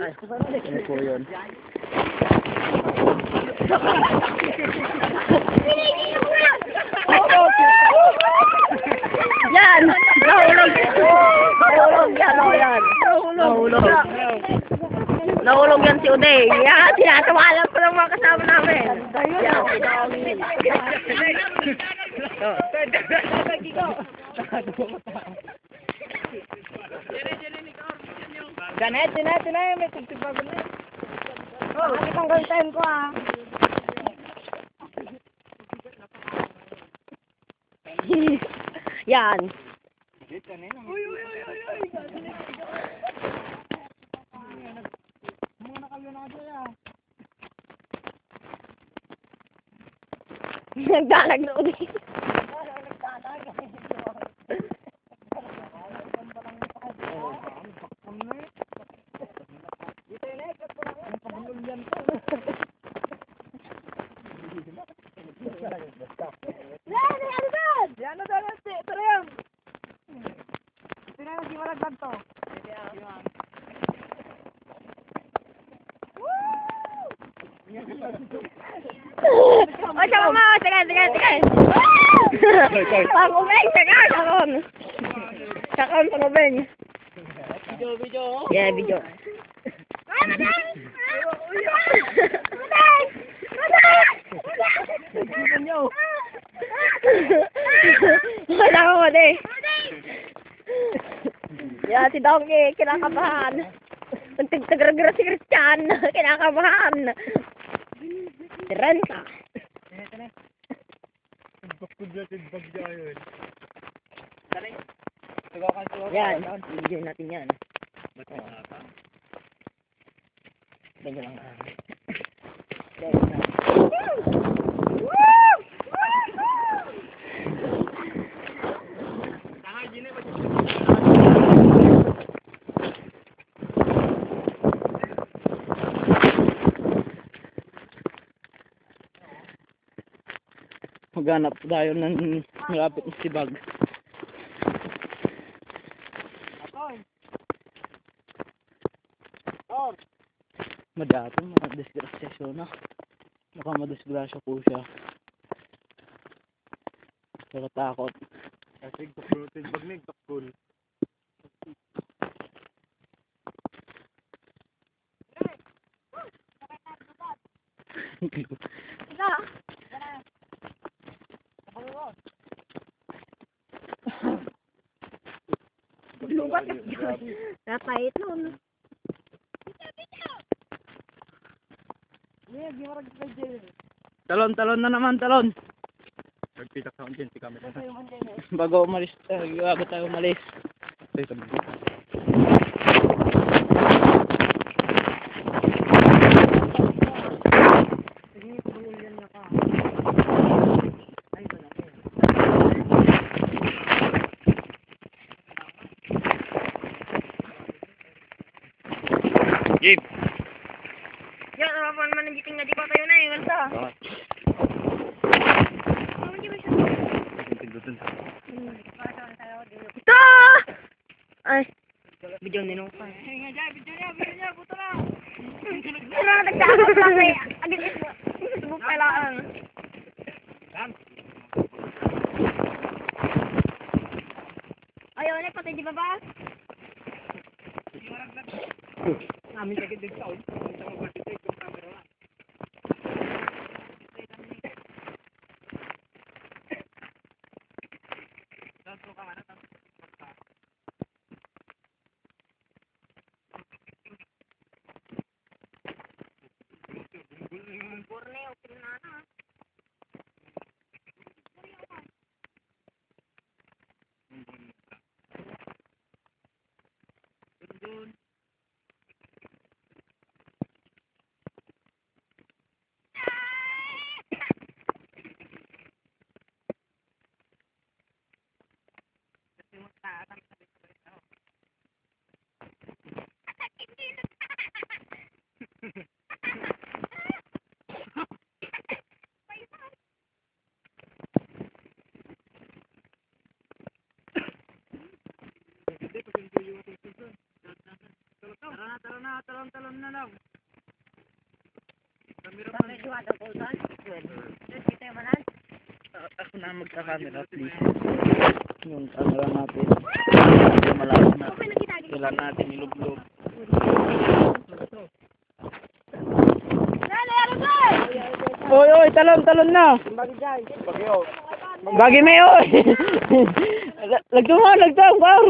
Ay, ano po yun? Yan! Nahulog! Nahulog yan, o yan. Nahulog. Nahulog yan si Uday. Yan, tinatawalan ko ng mga kasama namin. Yan, Janet, may tagtibago na. oh, nakitang girlfriend ko ah. Yan. Uy. Mga nakalunado yan. Nagdalag na Uday. Ano daw yan? Ito na yan. Ito na yan, di malaglag to. O, siya mama, sige. Pangubeng, sige, sakon. Sakon, pangubeng. Video. Yeah, video. Wala ko Uday. Yeah, si Donkey, kinakabahan. Nagtagragra si Christian, kinakabahan. Si Renza. Yan, video natin yan. Ganyan lang. Maghanap tayo ng malapit na sibag. Madati, madisgrasya siya na. Baka madisgrasya po siya. Nakatakot. Kasi protein pag nagtakol. Lubat ka. Napait nun. Talon na naman, talon. Nagpitak sa untin si camera. Bago umalis, bago tayo umalis. Jeep. Yan, naman ng giting na di pa tayo na eh. Walsa. Ito! Ay. Video ninong pa. Video niya, buto na. Ano na nagtakot lang eh. Agad ito. Subok pa lang. Ayaw na, patay di ba ba? Namin sakit din sa oil. Sa magpatitay yung camera na. Tanto ka mana, tanto ka. Borneo, pinana. Hindi, pag-enjoy yung ating season. talon na lang. Ako na magka-camera, please. Yung camera natin. Malakas na. Kailan natin ilog-log. Oy, talon na. Bagi may oy. Lagtong, wow.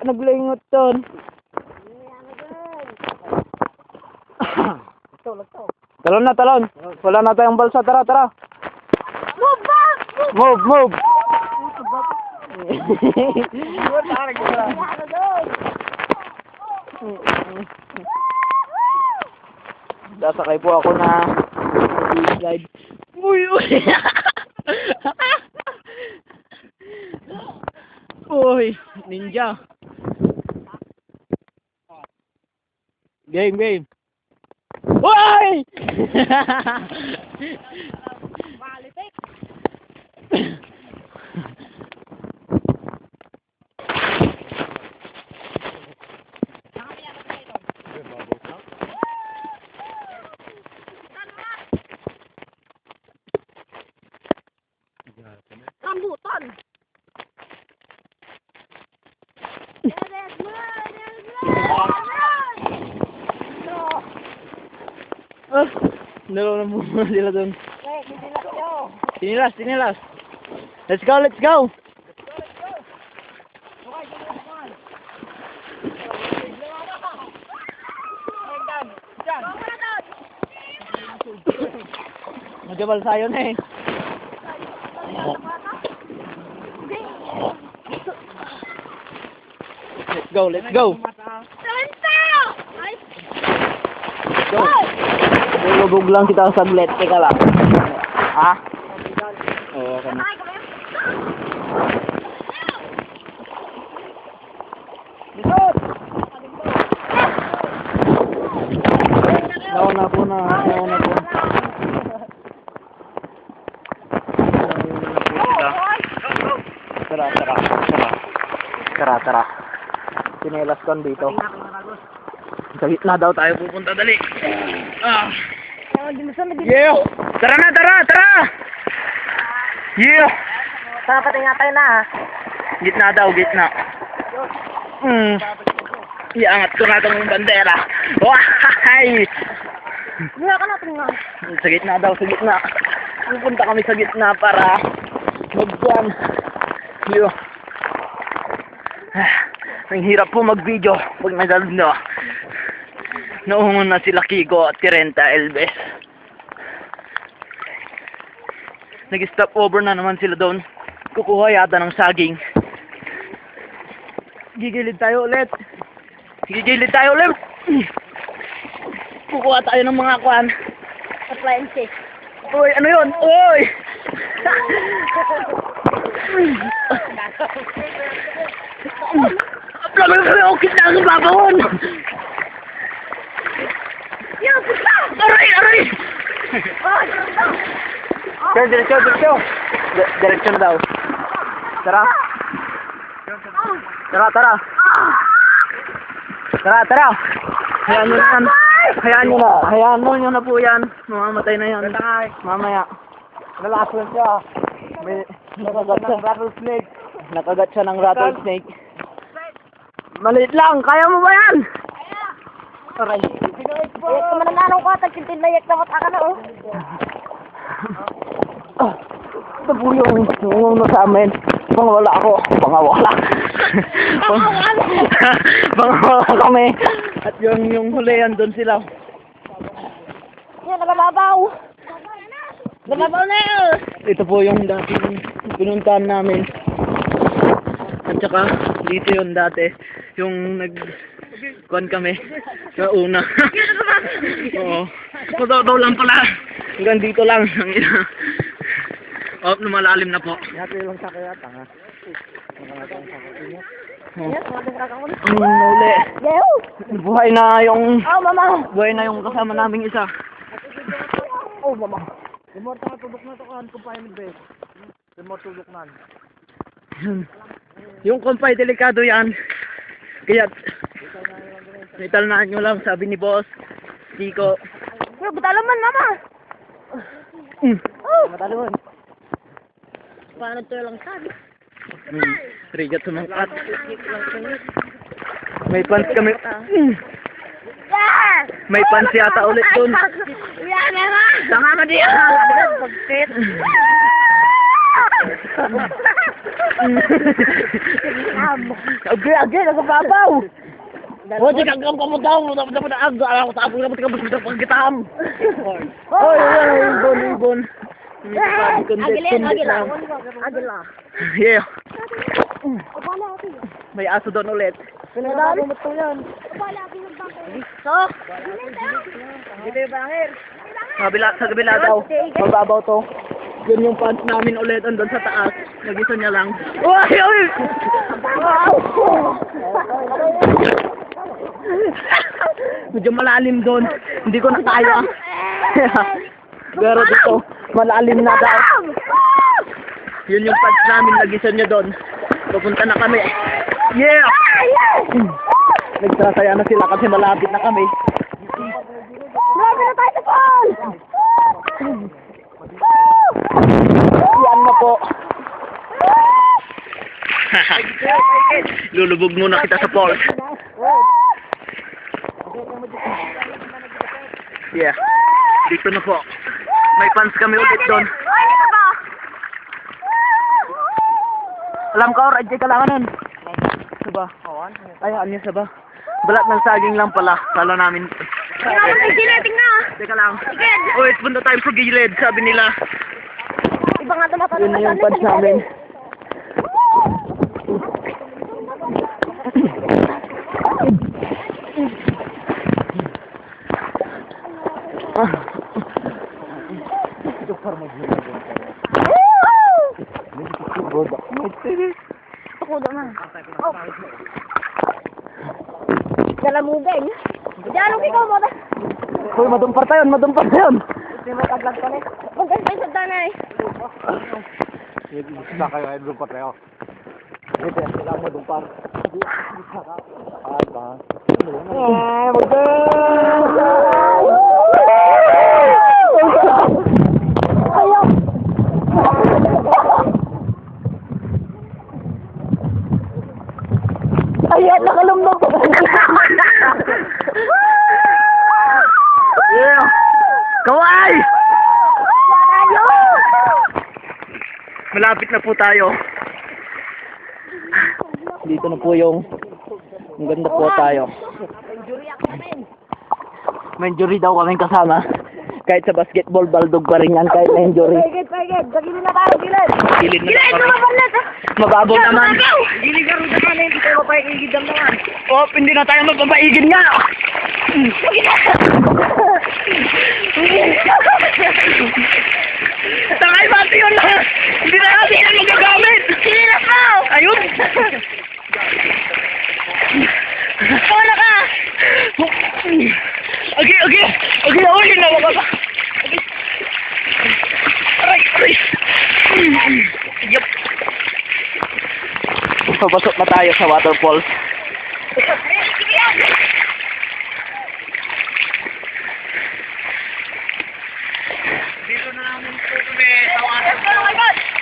Naglingot ton. Talon. Wala na tayong balsa. Tara. Move. Dasakay po ako na slide. Uy. Uy, ninja. Game. Uy! Rambutan. Dalawa na muna sila doon. Sinilas. Let's go. Magabal sayo na eh. Let's go. Go. Lubog lang kita saglit. Teka lang. Ha? Oo, okay na. Nauna po. Tara. Sinelas kon dito. Sa gitna daw tayo pupunta, dali. Yeah! Tara! Yeah! Tara, patingin tayo na ha. Gitna. Iangat ko na itong bandera. Wahay! Nga ka natin nga. Sa gitna. Pupunta kami sa gitna para mag-jam. Yeah. Ang hirap po mag-video pag naglalno. Naungon na sila Kigo at Tirenta Elves. Nag-stop over na naman sila doon. Kukuha yata ng saging. Gigilid tayo ulit. Kukuha tayo ng mga kwan. Appliances. Uy, ano yun? Uy! Okay na ang babawon! Aray! Diretso. Diretso na daw. Tara. Hayaan nyo na po yan. Mamamatay na yan. Mamaya. Nalakas siya. May Nakagat siya ng rattlesnake. Maliit lang. Kaya mo ba yan? Aray. Manananong ko, tagkintinlayak na mata ka na oh. Ito po yung nungong sa amin. Pangawala ako. Pangawala kami. At yung huli yan, doon sila. Yan, nagababaw. Nagabaw na yun. Ito po yung dating pinuntahan namin. At saka, dito yun dati. Yung kuhan kami. Sa una. Oo. Daw lang pala. Hanggang dito lang. Lumalalim na po. Yate lang sa kaya tanga. Yes, mga kakakon. Uli. Yaw! Buhay na yung kasama naming isa. Oh, mama. Tumor ta tudok na to kan kumpay ni Bes. Tumor tudok nan. Yung kumpay, delikado yan. Kaya Italnaan nyo lang, sabi ni Boss Chico. Pero ba't alaman, mama? Oh! Matalon. Paano ito lang sabi? Rigat sumangkat. May pants kami. Yeah! May pants yata ulit dun. Yan na nga! Tanga ka diyan! Pagkit! Agay, nagpapaw! O, di kagam ka mo daw! Dapat aga! Alam ko tapos dapat ka basta pagkitam! Oy, ibon! Agila. Yeah. May aso doon ulit. Pinagdali mo ito yan. So? Dito yung bangir. Sa kabila daw. Mababaw to. Yun yung pants namin ulit andun sa taas. Nag-isa niya lang. Uy! Medyo malalim doon. Hindi ko na kaya. Pero dito, malalim na daw. Yun yung pants namin. Nag-isa niya doon. Pupunta na kami. Yeah! Nagsasaya na sila kasi malapit na kami. Malapit na tayo sa falls! Yan na po. Lulubog muna kita sa falls. Yeah. Dito na po. May pants kami ulit doon. Alam ka, radyo ka lang nun. Saba? Ay, ano yun, saba? Balat ng saging lang pala. Kala namin. Teka lang. Oh, it's punta tayo sa gilid, sabi nila. Iba nga tumatanong Yun na yung pants namin. Ako naman. Oh. Dalamugay. Diyan, ikaw mo. Uy, madumpar tayo, madumpar tayo. Magkantay sa danay. Isa kayo ay lupa tayo. Ito, kailangan madumpar. Ay ba? Ayan, nakalumnog ko. Yeah. Kaway! Malapit na po tayo. Dito na po yung ang ganda po tayo. May injury daw kaming kasama. Kahit sa basketball, baldog pa rin yan kahit may injury. Pagid. Gagilin na tayo, gilid. Gilid na kami. Mababaw naman. Gilid ka rin naman, hindi tayo mapaigid naman. Oh, hindi na tayo magpapaigid nga. Tangay pati yun na. Hindi na natin yan magagamit. Gilid na po! Ayun. Wala ka! Okay. Uy, nawa ka. Aray. Yup. Papasok na tayo sa waterfalls.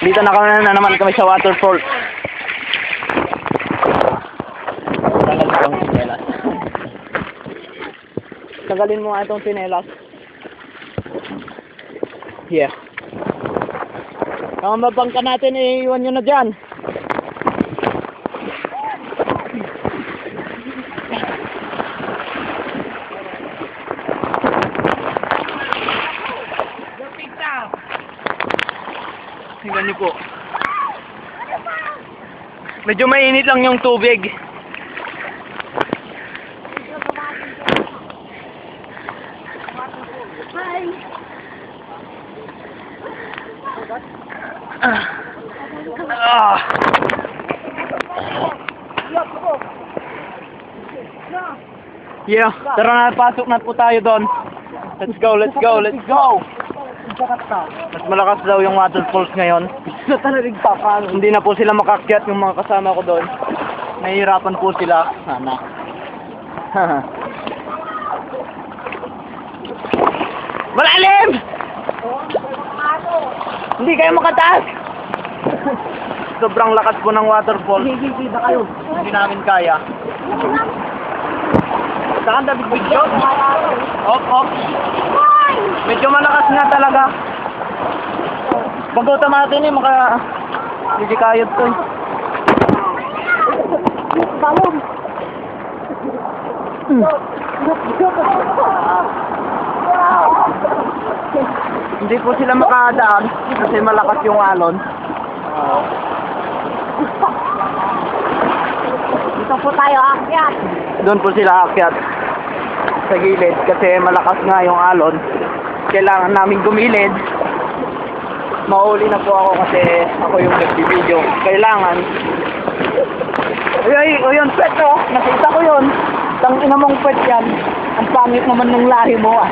Dito na kami na naman kami sa waterfall. Tagal na akong sinelas. Tagalin mo nga itong sinelas. Yeah. Ang mabangka natin, iiwan nyo na dyan. Tingnan niyo po. Medyo mainit lang yung tubig. Yeah, tara na, pasok na po tayo doon. Let's go. Mas malakas daw yung waterfalls ngayon. Hindi na po sila makakyat yung mga kasama ko doon. Nahihirapan po sila. Sana. Malalim! Hindi kayo makataas! Sobrang lakas po ng waterfall. Hindi ba kayo? Hindi namin kaya. Saan David video? Op. Medyo malakas nga talaga. Pag-uta natin maka... Hindi kayod to. Balon! Hindi po sila makadaan kasi malakas yung alon. Dito po tayo akyat. Doon po sila akyat sa gilid kasi malakas nga yung alon. Kailangan namin gumilid. Mauli na po ako kasi ako yung nagbibideo. Kailangan. Ay, yun, pet oh. Nakita ko yun. Tangina mong pet yan. Ang pangit naman ng lahi mo ah.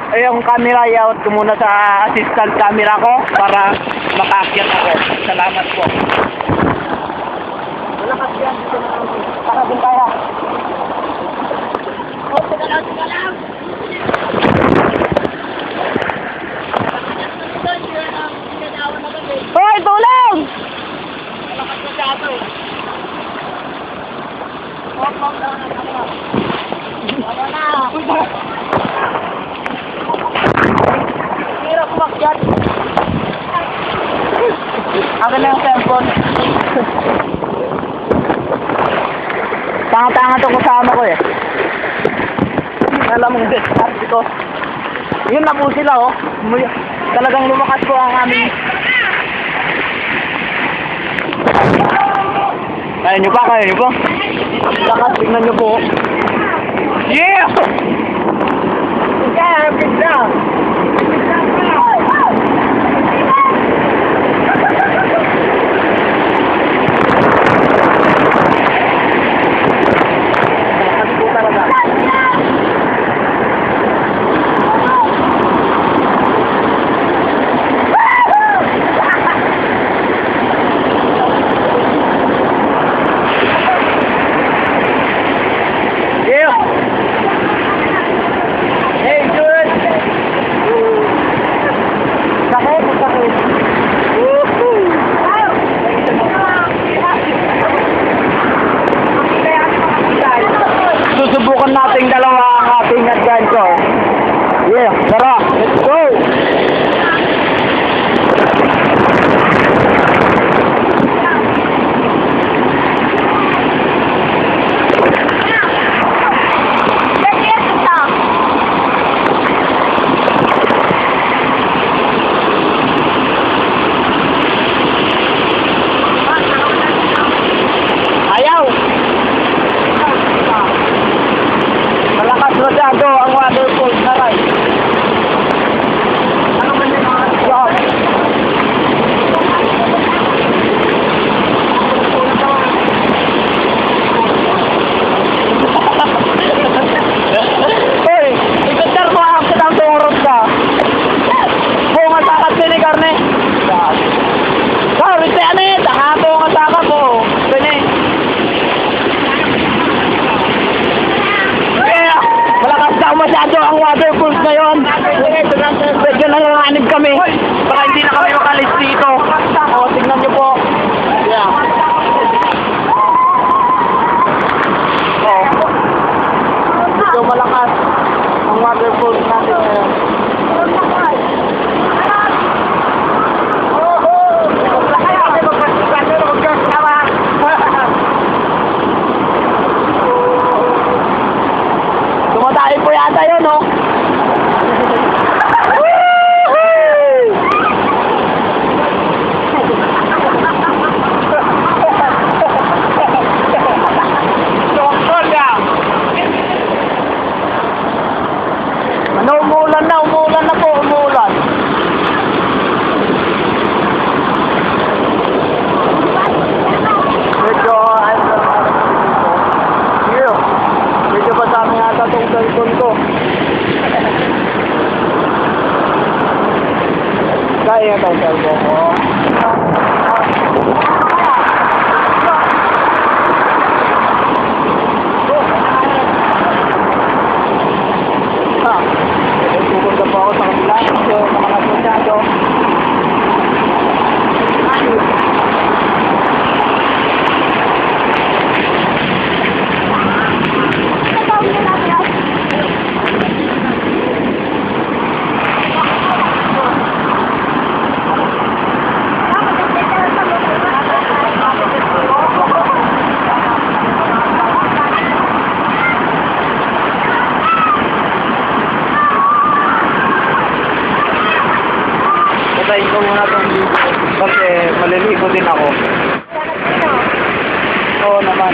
Ay, yung camera, i-out ko muna sa assistant camera ko para makaakyat ako. Salamat po. Malakas yan. Para din tayo. Tiga lang. Hoy, tulong! Malakas na siya ito. Wala na. Hirap umakyat. Akin na yung cellphone. Tanga-tanga to kasama ko eh. Alam mong discard ko. Yun na po sila oh. Talagang lumakas po ang aming... Kaya nyo pa. Lakas, tignan nyo po. Yeah! Yeah, pizza! Susubukan nating dalawa ang ating adventure. Yeah, tara, let's go! Ayaw! Malakas masyado ang waterfall na ride. Ano ba yun? Yan. Hey, ikot mo ang kitang tungurot ka. Bunga takat sini karne. Sabi siya ano eh, takato ang asaka ko. Pwede. Malakas daw masyado ang waterfalls ngayon. Medyo nanganganib kami. Baka hindi na kami makalis dito. O, tignan nyo po. Yeah. O. Medyo malakas ang waterfalls natin ngayon. Tumatay po yata yun, no? Ano, umuulan na po, umuulan. Medyo, medyo ba sa amin ata itong cellphone ko? Kaya itong cellphone ko. Ha? Patayin ko muna itong video kasi maliligo din ako. Oo naman.